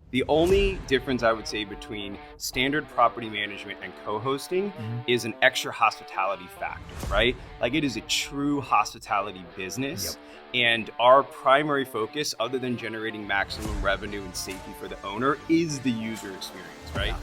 The only difference I would say between standard property management and co-hosting is an extra hospitality factor, right? Like it is a true hospitality business. Yep. And our primary focus, other than generating maximum revenue and safety for the owner, is the user experience, right? Yeah.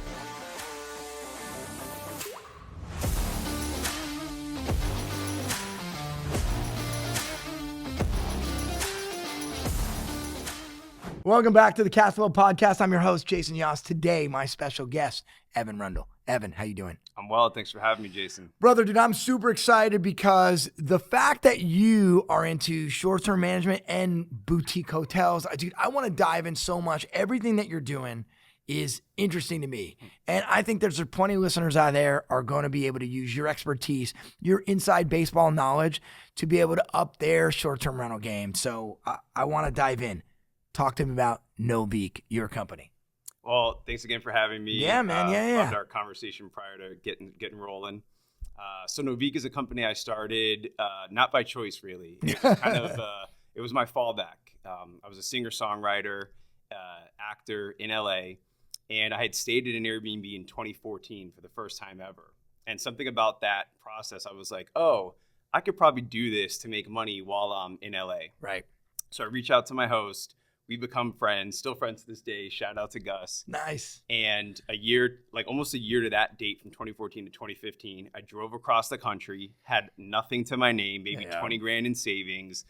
Welcome back to the CashFlow podcast. I'm your host, Jason Yoss. Today, my special guest, Evan Rundle. Evan, how you doing? I'm well. Thanks for having me, Jason. Brother, dude, I'm super excited because the fact that you are into short-term management and boutique hotels, dude, I want to dive in so much. Everything that you're doing is interesting to me. And I think there's plenty of listeners out there are going to be able to use your expertise, your inside baseball knowledge to be able to up their short-term rental game. So I want to dive in. Talk to me about Noveek, your company. Well, thanks again for having me. Yeah, man. Loved our conversation prior to getting rolling. So Noveek is a company I started not by choice, really. It was kind of it was my fallback. I was a singer-songwriter, actor in LA, and I had stayed at an Airbnb in 2014 for the first time ever. And something about that process, I was like, oh, I could probably do this to make money while I'm in LA. Right. So I reach out to my host. We become friends, still friends to this day. Shout out to Gus. Nice. And almost a year to that date, from 2014 to 2015, I drove across the country, had nothing to my name, maybe 20 grand in savings,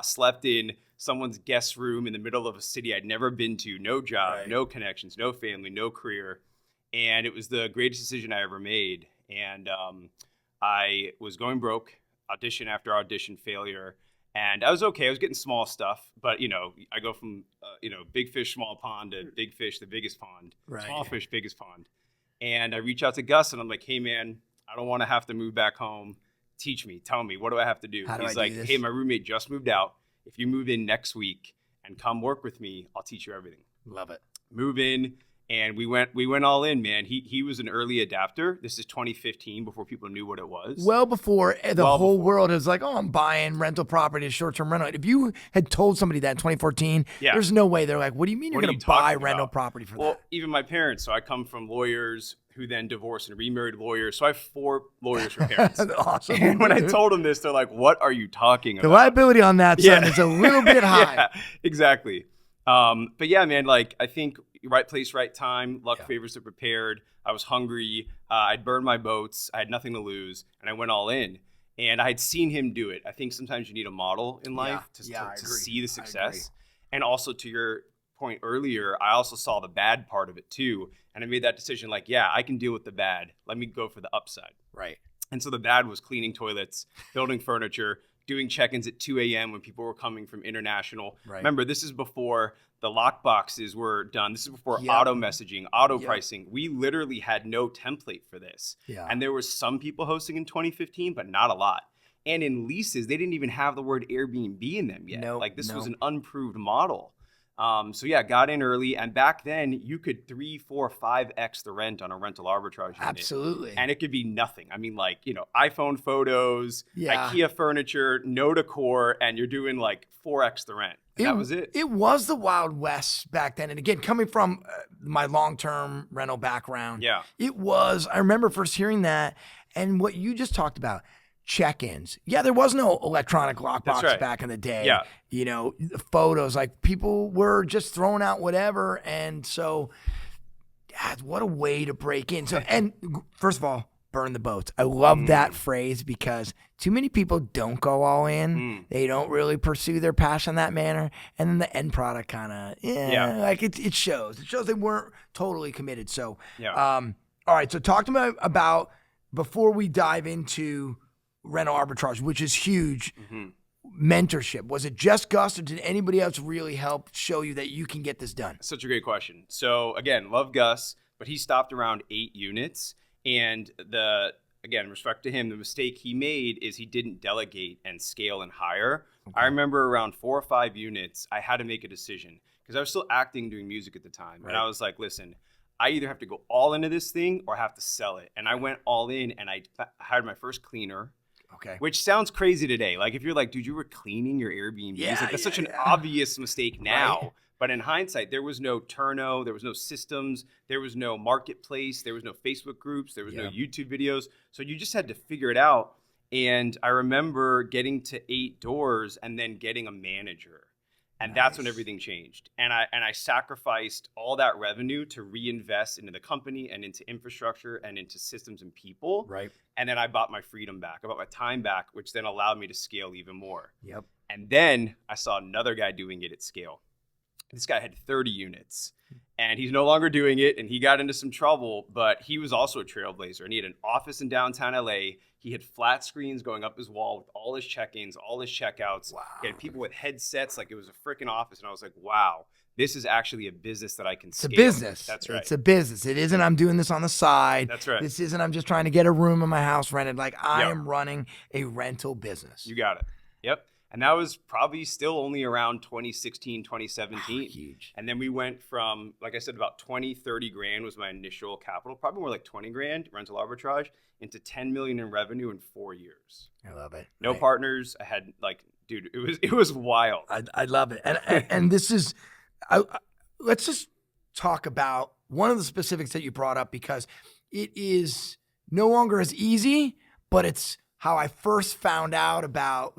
slept in someone's guest room in the middle of a city I'd never been to, no job, no connections, no family, no career. And it was the greatest decision I ever made. And I was going broke, audition after audition, failure. And I was okay. I was getting small stuff, but I go from big fish, small pond to big fish, the biggest pond, small fish, biggest pond. And I reach out to Gus and I'm like, hey man, I don't want to have to move back home. Teach me, tell me, what do I have to do? He's like, hey, my roommate just moved out. If you move in next week and come work with me, I'll teach you everything. Love it. Move in. And we went all in, man. He was an early adapter. This is 2015, before people knew what it was. Well before the whole world is like, oh, I'm buying rental property as short-term rental. If you had told somebody that in 2014, there's no way. They're like, what do you mean you're going to buy rental property for that? Well, even my parents. So I come from lawyers who then divorced and remarried lawyers. So I have 4 lawyers for parents. Awesome. And when I told them this, they're like, what are you talking about? The liability on that, son, is a little bit high. Yeah, exactly. But yeah, man, like I think right place, right time, luck favors the prepared. I was hungry. I'd burned my boats. I had nothing to lose. And I went all in. And I had seen him do it. I think sometimes you need a model in life to see the success. And also to your point earlier, I also saw the bad part of it too. And I made that decision like, yeah, I can deal with the bad. Let me go for the upside. Right. And so the bad was cleaning toilets, building furniture, doing check-ins at 2 a.m. when people were coming from international. Right. Remember, this is before the lock boxes were done. This is before auto messaging, auto pricing. We literally had no template for this. Yeah. And there were some people hosting in 2015, but not a lot. And in leases, they didn't even have the word Airbnb in them yet. This was an unproved model. So got in early. And back then, you could 3, 4, 5x the rent on a rental arbitrage unit. Absolutely. And it could be nothing. I mean, iPhone photos, IKEA furniture, no decor, and you're doing 4x the rent. That was it. It was the Wild West back then. And again, coming from my long-term rental background, it was. I remember first hearing that and what you just talked about. Check-ins. Yeah, there was no electronic lockbox back in the day. Yeah. Photos, people were just throwing out whatever. And so, what a way to break in. So, and first of all, burn the boats. I love that phrase because too many people don't go all in. They don't really pursue their passion that manner. And then the end product kind of, it shows. It shows they weren't totally committed. So, all right. So talk to me about, before we dive into rental arbitrage, which is huge, mentorship. Was it just Gus or did anybody else really help show you that you can get this done? Such a great question. So again, love Gus, but he stopped around 8 units. And respect to him, the mistake he made is he didn't delegate and scale and hire. Okay. I remember around 4 or 5 units, I had to make a decision because I was still acting, doing music at the time. Right. And I was like, listen, I either have to go all into this thing or have to sell it. And I went all in and I hired my first cleaner. Okay. Which sounds crazy today. If you're like, dude, you were cleaning your Airbnb. That's such an obvious mistake now. Right. But in hindsight, there was no Turno, there was no systems, there was no marketplace, there was no Facebook groups, there was no YouTube videos. So you just had to figure it out. And I remember getting to 8 doors and then getting a manager. And that's when everything changed. And I sacrificed all that revenue to reinvest into the company and into infrastructure and into systems and people. Right. And then I bought my freedom back. I bought my time back, which then allowed me to scale even more. Yep. And then I saw another guy doing it at scale. This guy had 30 units. And he's no longer doing it, and he got into some trouble, but he was also a trailblazer, and he had an office in downtown LA. He had flat screens going up his wall with all his check-ins, all his checkouts. Wow. He had people with headsets like it was a freaking office, and I was like, wow, this is actually a business that I can scale. It's a business. That's right. It's a business. It isn't I'm doing this on the side. That's right. This isn't I'm just trying to get a room in my house rented. Like I am running a rental business. You got it. Yep. And that was probably still only around 2016, 2017. Wow, huge. And then we went from, like I said, about 20, 30 grand was my initial capital, probably more like 20 grand rental arbitrage, into 10 million in revenue in 4 years. I love it. No partners. I had like, dude, it was wild. I love it. And this is, let's just talk about one of the specifics that you brought up, because it is no longer as easy, but it's how I first found out about,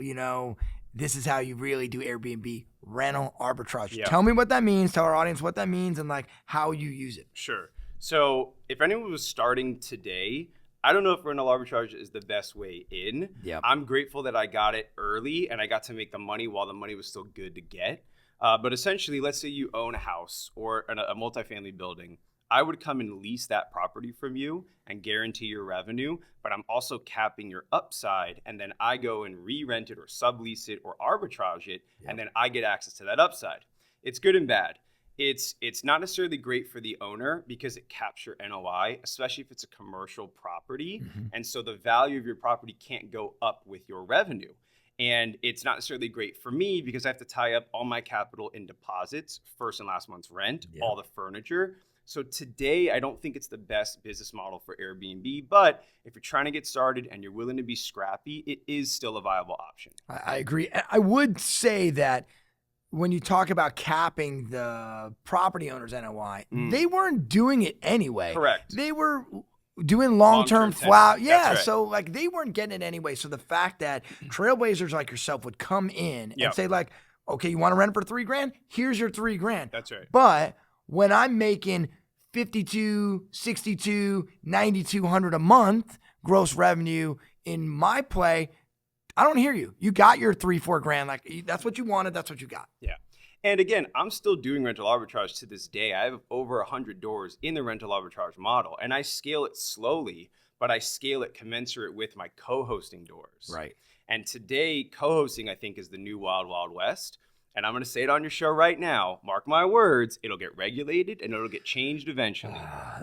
this is how you really do Airbnb rental arbitrage. Yeah. Tell me what that means. Tell our audience what that means and like how you use it. Sure. So if anyone was starting today, I don't know if rental arbitrage is the best way in. Yep. I'm grateful that I got it early and I got to make the money while the money was still good to get. But essentially, let's say you own a house or a multifamily building. I would come and lease that property from you and guarantee your revenue, but I'm also capping your upside, and then I go and re-rent it or sublease it or arbitrage it, and then I get access to that upside. It's good and bad. It's not necessarily great for the owner because it caps your NOI, especially if it's a commercial property, and so the value of your property can't go up with your revenue. And it's not necessarily great for me because I have to tie up all my capital in deposits, first and last month's rent, all the furniture. So today, I don't think it's the best business model for Airbnb, but if you're trying to get started and you're willing to be scrappy, it is still a viable option. I agree. I would say that when you talk about capping the property owner's NOI, they weren't doing it anyway. Correct. They were doing long-term flat. Yeah, right. So like they weren't getting it anyway. So the fact that trailblazers like yourself would come in and say like, okay, you want to rent it for $3,000? Here's your $3,000. That's right. But when I'm making 52, 62, 9,200 a month gross revenue in my play, I don't hear you. You got your $3-4 grand. Like that's what you wanted. That's what you got. Yeah. And again, I'm still doing rental arbitrage to this day. I have over 100 doors in the rental arbitrage model, and I scale it slowly, but I scale it commensurate with my co-hosting doors. Right. And today, co-hosting, I think, is the new wild, wild west. And I'm going to say it on your show right now. Mark my words, it'll get regulated and it'll get changed eventually.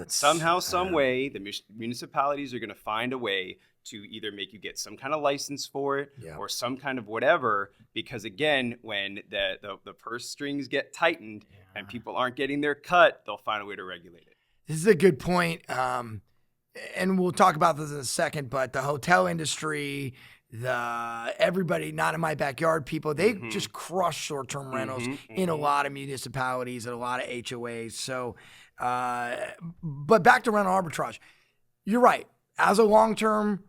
Somehow, some way, the municipalities are going to find a way to either make you get some kind of license for it or some kind of whatever. Because again, when the purse strings get tightened and people aren't getting their cut, they'll find a way to regulate it. This is a good point. And we'll talk about this in a second, but the hotel industry, everybody not in my backyard people, they just crush short-term rentals in a lot of municipalities and a lot of HOAs. So, but back to rental arbitrage. You're right. As a long-term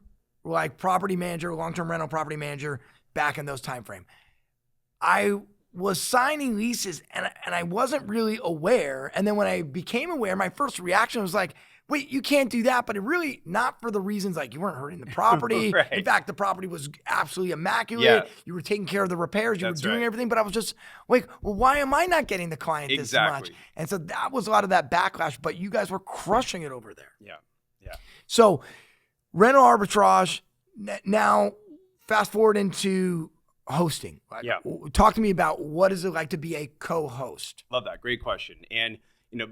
property manager, long-term rental property manager back in those time frame, I was signing leases and I wasn't really aware. And then when I became aware, my first reaction was like, wait, you can't do that. But it really not for the reasons like you weren't hurting the property. Right. In fact, the property was absolutely immaculate. Yeah. You were taking care of the repairs. You were doing everything. But I was just like, well, why am I not getting the client this much? And so that was a lot of that backlash. But you guys were crushing it over there. Yeah. Yeah. So rental arbitrage. Now, fast forward into hosting. Talk to me about what is it like to be a co-host? Love that. Great question. And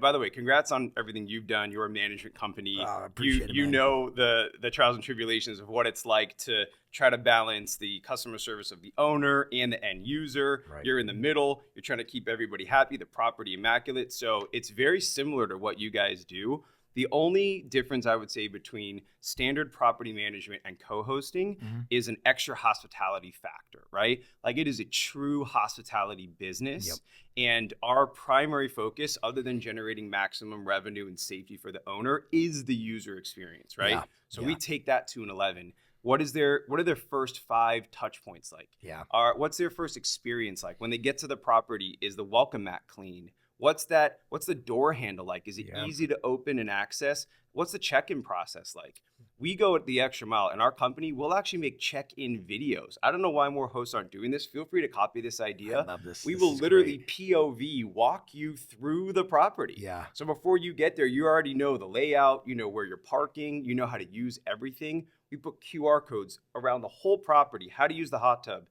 by the way, congrats on everything you've done. You're a management company. I appreciate you know the trials and tribulations of what it's like to try to balance the customer service of the owner and the end user. Right. You're in the middle. You're trying to keep everybody happy, the property immaculate. So it's very similar to what you guys do. The only difference I would say between standard property management and co-hosting is an extra hospitality factor, right? Like it is a true hospitality business. Yep. And our primary focus, other than generating maximum revenue and safety for the owner, is the user experience, right? Yeah. So we take that to an 11. What are their first 5 touch points like? Yeah. What's their first experience like? When they get to the property, is the welcome mat clean? What's the door handle like? Is it easy to open and access? What's the check-in process like? We go the extra mile. In our company, we'll actually make check-in videos. I don't know why more hosts aren't doing this. Feel free to copy this idea. I love this. We will literally POV walk you through the property. Yeah. So before you get there, you already know the layout, you know where you're parking, you know how to use everything. We put QR codes around the whole property, how to use the hot tub,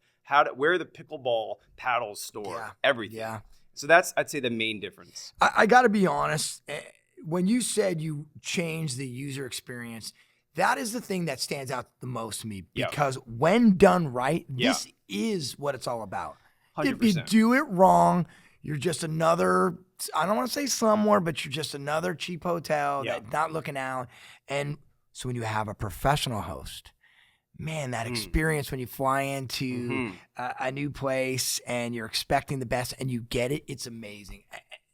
where the pickleball paddles store, everything. Yeah. So that's, I'd say, the main difference. I got to be honest. When you said you changed the user experience, that is the thing that stands out the most to me because when done right, this is what it's all about. 100%. If you do it wrong, you're just another, I don't want to say slumlord, but you're just another cheap hotel that's not looking out. And so when you have a professional host, man, that experience when you fly into a new place and you're expecting the best and you get it, it's amazing.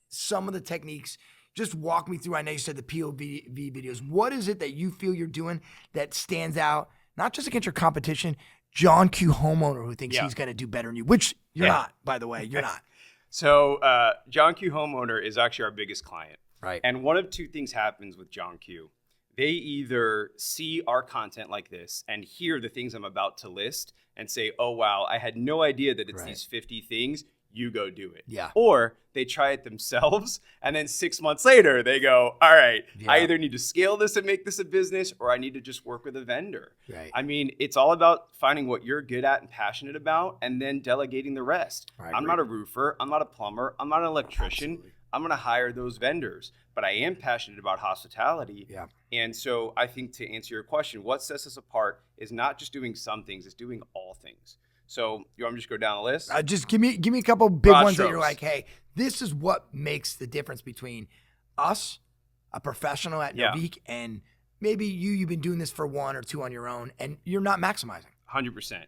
Some of the techniques, just walk me through. I know you said the POV videos. What is it that you feel you're doing that stands out, not just against your competition, John Q. homeowner who thinks he's going to do better than you, which you're not, by the way. You're not. So John Q. homeowner is actually our biggest client. Right. And one of 2 things happens with John Q. They either see our content like this and hear the things I'm about to list and say, oh, wow, I had no idea that it's these 50 things. You go do it. Yeah. Or they try it themselves. And then 6 months later, they go, all right, I either need to scale this and make this a business or I need to just work with a vendor. Right. I mean, it's all about finding what you're good at and passionate about and then delegating the rest. I'm not a roofer. I'm not a plumber. I'm not an electrician. Absolutely. I'm going to hire those vendors, but I am passionate about hospitality. Yeah. And so I think to answer your question, what sets us apart is not just doing some things, it's doing all things. So you want me to just go down the list? Just give me a couple big ones that you're like, hey, this is what makes the difference between us, a professional at Novik, and maybe you've been doing this for 1 or 2 on your own and you're not maximizing. 100%.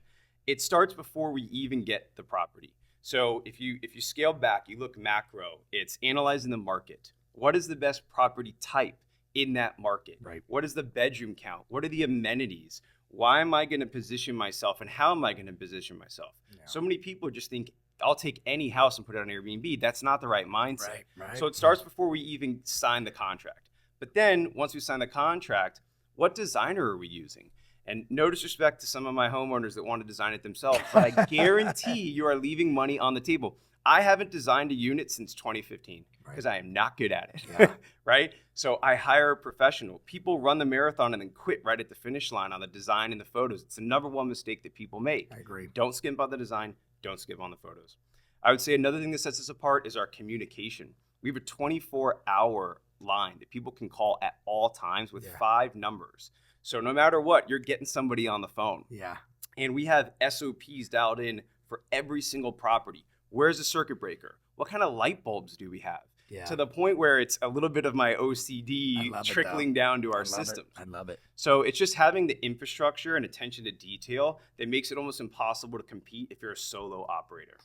It starts before we even get the property. So if you scale back, you look macro, it's analyzing the market. What is the best property type in that market? Right. What is the bedroom count? What are the amenities? Why am I going to position myself and how am I going to position myself? Yeah. So many people just think, I'll take any house and put it on Airbnb. That's not the right mindset. Right. So it starts before we even sign the contract. But then once we sign the contract, what designer are we using? And no disrespect to some of my homeowners that want to design it themselves, but I guarantee you are leaving money on the table. I haven't designed a unit since 2015 because I am not good at it, right? So I hire a professional. People run the marathon and then quit right at the finish line on the design and the photos. It's the number one mistake that people make. I agree. Don't skimp on the design. Don't skip on the photos. I would say another thing that sets us apart is our communication. We have a 24-hour line that people can call at all times with 5 numbers. So no matter what, you're getting somebody on the phone. Yeah. And we have SOPs dialed in for every single property. Where's the circuit breaker? What kind of light bulbs do we have? Yeah. To the point where it's a little bit of my OCD trickling down to our systems. I love it. So it's just having the infrastructure and attention to detail that makes it almost impossible to compete if you're a solo operator.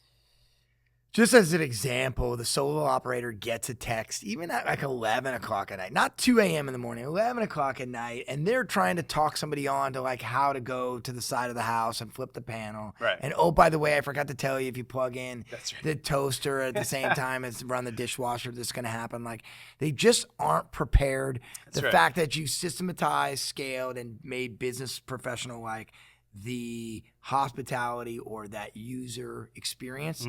Just as an example, the solo operator gets a text even at like 11 o'clock at night, not 2 a.m. in the morning, 11 o'clock at night, and they're trying to talk somebody on to like how to go to the side of the house and flip the panel. Right. And oh, by the way, I forgot to tell you, if you plug in the toaster at the same time as run the dishwasher, this is going to happen. Like they just aren't prepared. The fact that you systematized, scaled, and made business professional like the hospitality or that user experience,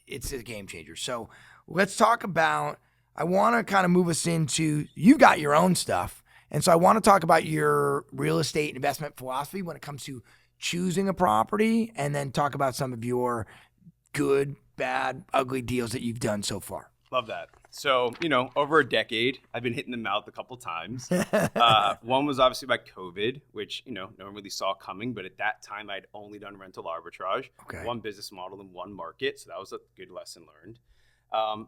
it's a game changer. So let's talk about, I want to kind of move us into, you got your own stuff. And so I want to talk about your real estate investment philosophy when it comes to choosing a property, and then talk about some of your good, bad, ugly deals that you've done so far. Love that. So, over a decade, I've been hitting the mouth a couple times. One was obviously by COVID, which, no one really saw coming. But at that time, I'd only done rental arbitrage. Okay. One business model in one market. So that was a good lesson learned.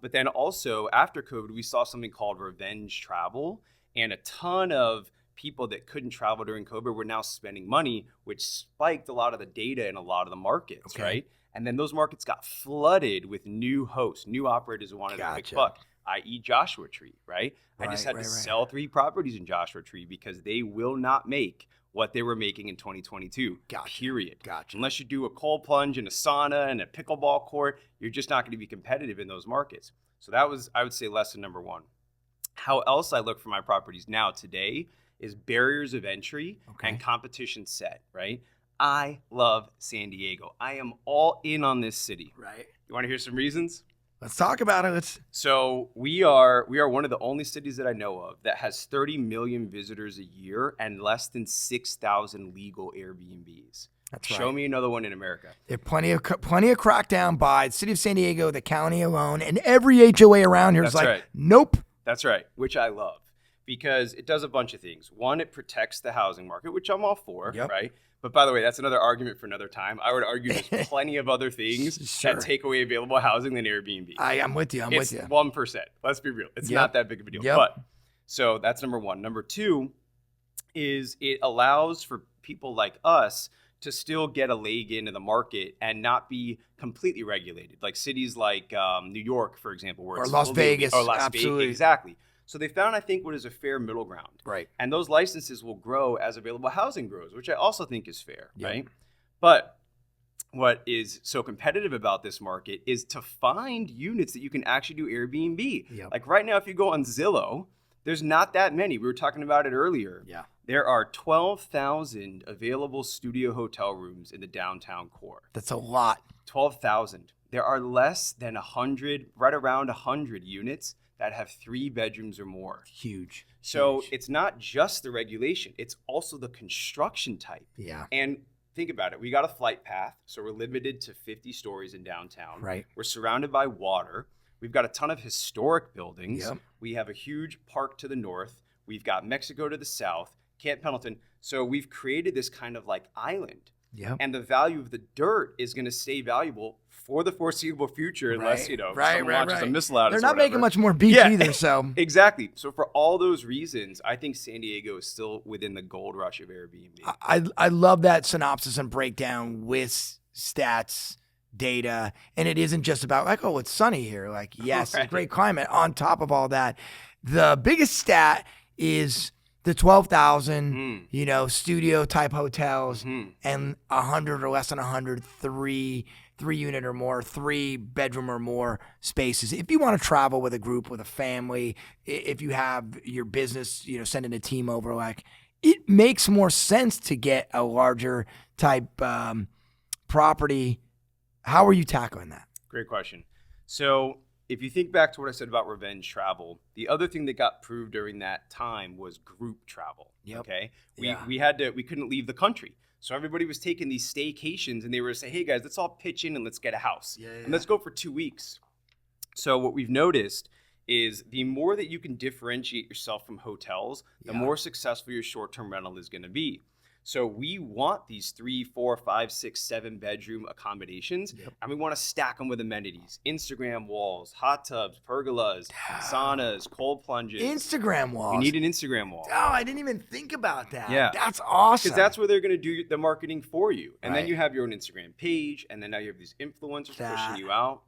But then also after COVID, we saw something called revenge travel, and a ton of people that couldn't travel during COVID were now spending money, which spiked a lot of the data in a lot of the markets, right? And then those markets got flooded with new hosts, new operators who wanted a quick buck, i.e. Joshua Tree, right? I just had to sell 3 properties in Joshua Tree because they will not make what they were making in 2022, period. Unless you do a cold plunge and a sauna and a pickleball court, you're just not going to be competitive in those markets. So that was, I would say, lesson number 1. How else I look for my properties now today is barriers of entry and competition set, right? I love San Diego. I am all in on this city. Right. You want to hear some reasons? Let's talk about it. So we are one of the only cities that I know of that has 30 million visitors a year and less than 6,000 legal Airbnbs. That's right. Show me another one in America. There are plenty of crackdown by the city of San Diego, the county alone, and every HOA around here is nope. That's right, which I love because it does a bunch of things. One, it protects the housing market, which I'm all for, right? But by the way, that's another argument for another time. I would argue there's plenty of other things that take away available housing than Airbnb. I'm with you. It's 1%. Let's be real. It's not that big of a deal. But so that's number 1. Number 2 is it allows for people like us to still get a leg into the market and not be completely regulated. Like cities like New York, for example, where it's Las Vegas. Or Las Absolutely. Vegas. Exactly. So they found, I think, what is a fair middle ground. Right. And those licenses will grow as available housing grows, which I also think is fair, right? But what is so competitive about this market is to find units that you can actually do Airbnb. Like right now, if you go on Zillow, there's not that many. We were talking about it earlier. There are 12,000 available studio hotel rooms in the downtown core. That's a lot. 12,000. There are less than 100, right around 100 units that have 3 bedrooms or more. Huge. So it's not just the regulation, it's also the construction type. And think about it. We got a flight path, so we're limited to 50 stories in downtown. We're surrounded by water. We've got a ton of historic buildings. We have a huge park to the north. We've got Mexico to the south, Camp Pendleton. So we've created this kind of like island. And the value of the dirt is going to stay valuable for the foreseeable future unless, someone launches a missile at us. They're not making much more beach either, so. Exactly. So for all those reasons, I think San Diego is still within the gold rush of Airbnb. I love that synopsis and breakdown with stats, data, and it isn't just about like, oh, it's sunny here. Like, yes, it's great climate. On top of all that, the biggest stat is the 12,000, studio type hotels and 100 or less than 100, three unit or more, 3 bedroom or more spaces. If you want to travel with a group, with a family, if you have your business, sending a team over, like it makes more sense to get a larger type property. How are you tackling that? Great question. So if you think back to what I said about revenge travel, the other thing that got proved during that time was group travel. Okay. We couldn't leave the country. So everybody was taking these staycations and they were saying, hey guys, let's all pitch in and let's get a house. And let's go for 2 weeks. So what we've noticed is the more that you can differentiate yourself from hotels, the more successful your short-term rental is going to be. So we want these 3, 4, 5, 6, 7 bedroom accommodations, and we want to stack them with amenities: Instagram walls, hot tubs, pergolas, saunas, cold plunges. Instagram walls. You need an Instagram wall. Oh, I didn't even think about that. That's awesome. Because that's where they're going to do the marketing for you, and then you have your own Instagram page, and then now you have these influencers pushing you out.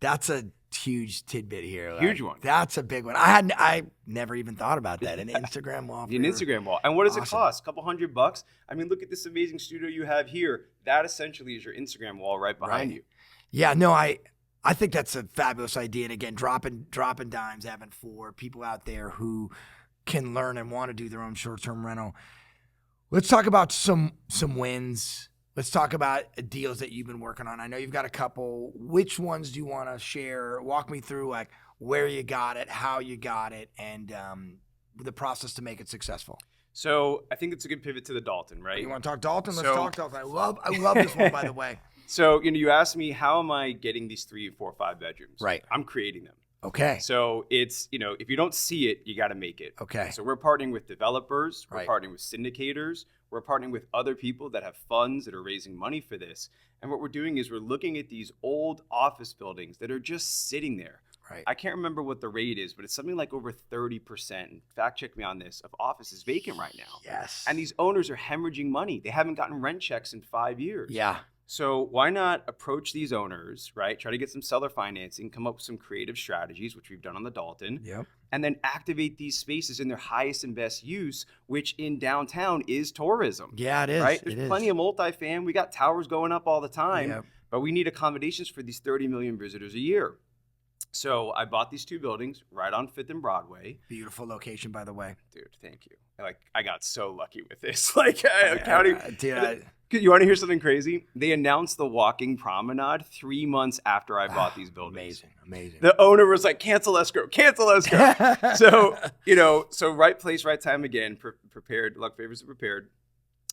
That's a huge tidbit here. Huge one. That's a big one. I never even thought about that. An Instagram wall. An Instagram wall. And what does it cost? A couple $100? I mean, look at this amazing studio you have here. That essentially is your Instagram wall right behind you. Yeah, no, I think that's a fabulous idea. And again, dropping dimes, having for people out there who can learn and want to do their own short-term rental. Let's talk about some wins. Let's talk about deals that you've been working on. I know you've got a couple. Which ones do you want to share? Walk me through like where you got it, how you got it, and the process to make it successful. So I think it's a good pivot to the Dalton, right? You want to talk Dalton? Let's talk Dalton. I love this one, by the way. So you asked me, how am I getting these 3, 4, 5 bedrooms? Right. I'm creating them. Okay. So it's, if you don't see it, you got to make it. Okay. So we're partnering with developers, we're Right. partnering with syndicators, we're partnering with other people that have funds that are raising money for this. And what we're doing is we're looking at these old office buildings that are just sitting there. Right. I can't remember what the rate is, but it's something like over 30%. Fact check me on this, of offices vacant right now. Yes. And these owners are hemorrhaging money. They haven't gotten rent checks in 5 years. Yeah. So why not approach these owners, right? Try to get some seller financing, come up with some creative strategies, which we've done on the Dalton. Yep. And then activate these spaces in their highest and best use, which in downtown is tourism. Yeah, it is. Right? There's plenty of multifam. We got towers going up all the time, Yep. but we need accommodations for these 30 million visitors a year. So I bought these 2 buildings right on 5th and Broadway. Beautiful location, by the way. Dude, thank you. I got so lucky with this. Counting. Dude, You want to hear something crazy? They announced the walking promenade 3 months after I bought these buildings. Amazing. The owner was like, cancel escrow. So, so right place, right time again, prepared, luck favors the prepared.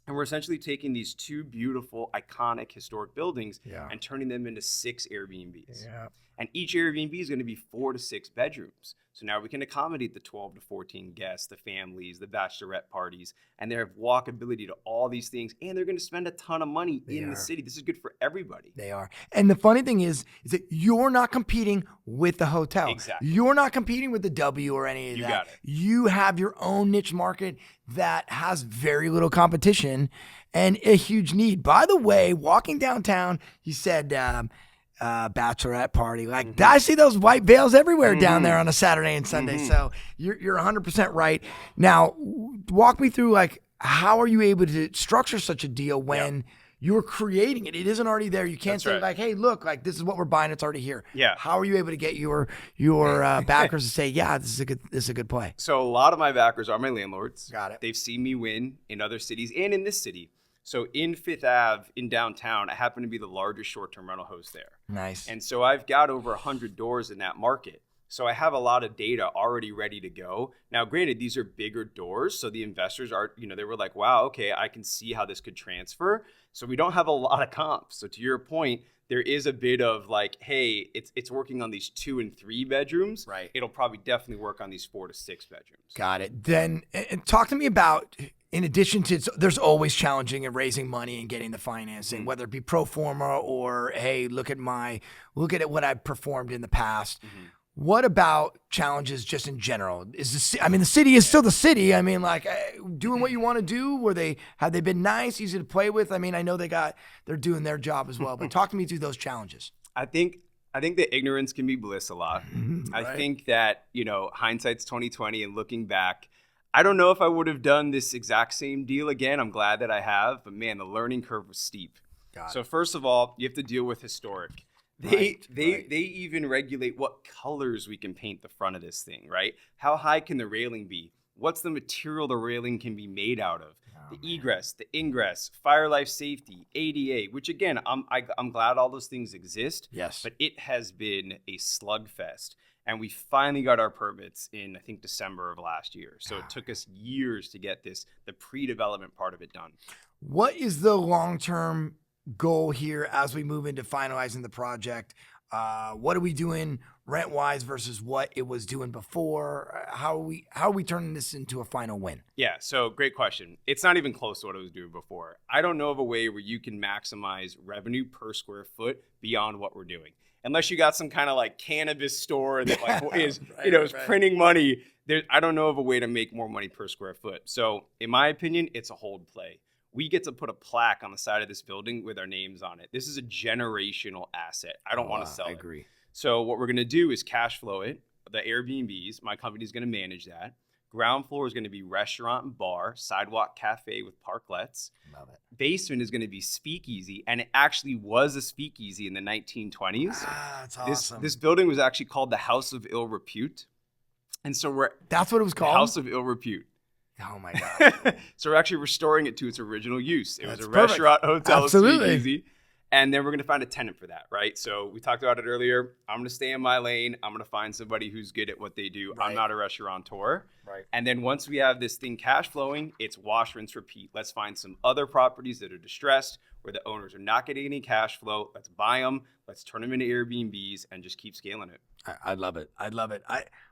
And we're essentially taking these 2 beautiful, iconic, historic buildings and turning them into 6 Airbnbs. Yeah. And each Airbnb is going to be 4 to 6 bedrooms. So now we can accommodate the 12 to 14 guests, the families, the bachelorette parties, and they have walkability to all these things. And they're going to spend a ton of money in the city. This is good for everybody. They are. And the funny thing is that you're not competing with the hotel. Exactly. You're not competing with the W or any of that. You got it. You have your own niche market that has very little competition and a huge need. By the way, walking downtown, you said bachelorette party. I see those white veils everywhere down there on a Saturday and Sunday. So you're 100% right. Now, walk me through how are you able to structure such a deal when you're creating it? It isn't already there. You can't say hey, look, this is what we're buying. It's already here. Yeah. How are you able to get your backers to say, yeah, this is a good play? So a lot of my backers are my landlords. Got it. They've seen me win in other cities and in this city. So in Fifth Ave in downtown, I happen to be the largest short-term rental host there. Nice. And so I've got over 100 doors in that market. So I have a lot of data already ready to go. Now, granted, these are bigger doors. So the investors are, they were like, wow, okay, I can see how this could transfer. So we don't have a lot of comps. So to your point, there is a bit of hey, it's working on these 2 and 3 bedrooms. Right. It'll probably definitely work on these 4 to 6 bedrooms. Got it. Then talk to me about, in addition to, there's always challenging in raising money and getting the financing, whether it be pro forma or, hey, look at what I've performed in the past. What about challenges just in general? The city is still the city. Doing what you want to do. Have they been nice, easy to play with? I know they're doing their job as well. But talk to me through those challenges. I think that ignorance can be bliss a lot. Right. I think that hindsight's 20/20, and looking back, I don't know if I would have done this exact same deal again. I'm glad that I have, but man, the learning curve was steep. So first of all, you have to deal with historic. They even regulate what colors we can paint the front of this thing, right? How high can the railing be? What's the material the railing can be made out of? The egress, the ingress, fire life safety, ADA, which again, I'm glad all those things exist. Yes. But it has been a slugfest. And we finally got our permits in, I think, December of last year. So it took us years to get the pre-development part of it done. What is the long-term goal here as we move into finalizing the project? What are we doing rent-wise versus what it was doing before? How are we turning this into a final win? Yeah, so great question. It's not even close to what it was doing before. I don't know of a way where you can maximize revenue per square foot beyond what we're doing. Unless you got some kind of cannabis store that is printing money. I don't know of a way to make more money per square foot. So in my opinion, it's a hold play. We get to put a plaque on the side of this building with our names on it. This is a generational asset. I don't want to sell it. I agree. So what we're going to do is cash flow it. The Airbnbs, my company is going to manage that. Ground floor is going to be restaurant and bar, sidewalk cafe with parklets. Love it. Basement is going to be speakeasy, and it actually was a speakeasy in the 1920s. That's awesome. This building was actually called the House of Ill Repute. And so that's what it was called? The House of Ill Repute. Oh my God. So we're actually restoring it to its original use. It was a restaurant, hotel, Absolutely. speakeasy. And then we're going to find a tenant for that, right? So we talked about it earlier. I'm going to stay in my lane. I'm going to find somebody who's good at what they do. Right. I'm not a restaurateur. Right. And then once we have this thing cash flowing, it's wash, rinse, repeat. Let's find some other properties that are distressed where the owners are not getting any cash flow. Let's buy them. Let's turn them into Airbnbs and just keep scaling it. I love it. I love it.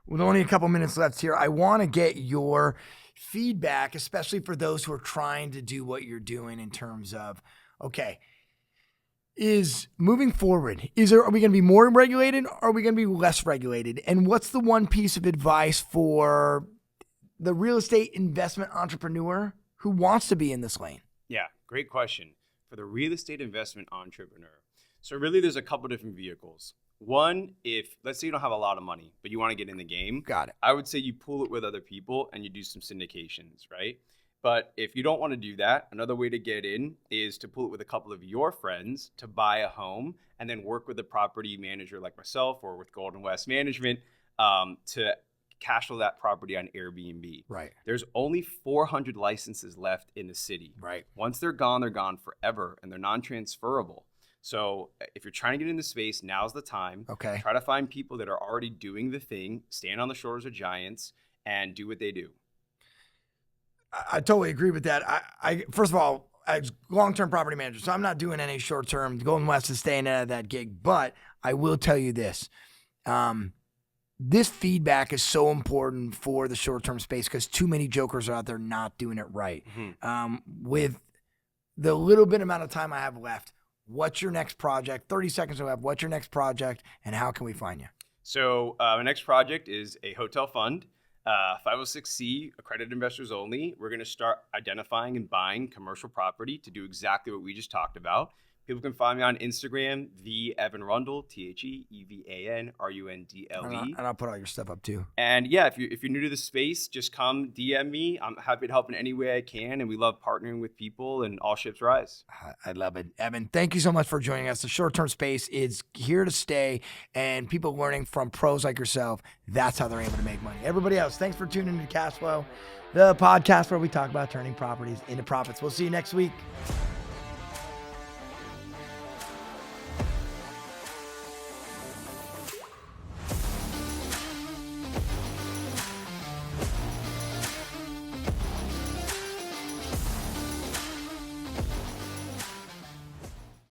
With only a couple minutes left here, I want to get your feedback, especially for those who are trying to do what you're doing in terms of, okay, is moving forward, are we going to be more regulated or are we going to be less regulated? And what's the one piece of advice for the real estate investment entrepreneur who wants to be in this lane? Yeah, great question. For the real estate investment entrepreneur. So really there's a couple different vehicles. One, if let's say you don't have a lot of money, but you want to get in the game. Got it. I would say you pool it with other people and you do some syndications, right? But if you don't want to do that, another way to get in is to pool it with a couple of your friends to buy a home and then work with a property manager like myself or with GoldenWest Management to cash flow that property on Airbnb. Right. There's only 400 licenses left in the city. Right. Once they're gone forever and they're non-transferable. So if you're trying to get into space, now's the time. Okay. Try to find people that are already doing the thing, stand on the shoulders of giants, and do what they do. I totally agree with that. I first of all, as long-term property manager, so I'm not doing any short-term. GoldenWest is staying out of that gig, but I will tell you this. This feedback is so important for the short-term space because too many jokers are out there not doing it right. Mm-hmm. With the little bit amount of time I have left, what's your next project? 30 seconds left. What's your next project, and how can we find you? So my next project is a hotel fund. 506C, accredited investors only. We're going to start identifying and buying commercial property to do exactly what we just talked about. People can find me on Instagram, @EvanRundle, TheEvanRundle. And I'll put all your stuff up too. And yeah, if you're new to the space, just come DM me. I'm happy to help in any way I can. And we love partnering with people, and all ships rise. I love it. Evan, thank you so much for joining us. The short-term space is here to stay, and people learning from pros like yourself, that's how they're able to make money. Everybody else, thanks for tuning into CashFlow, the podcast where we talk about turning properties into profits. We'll see you next week.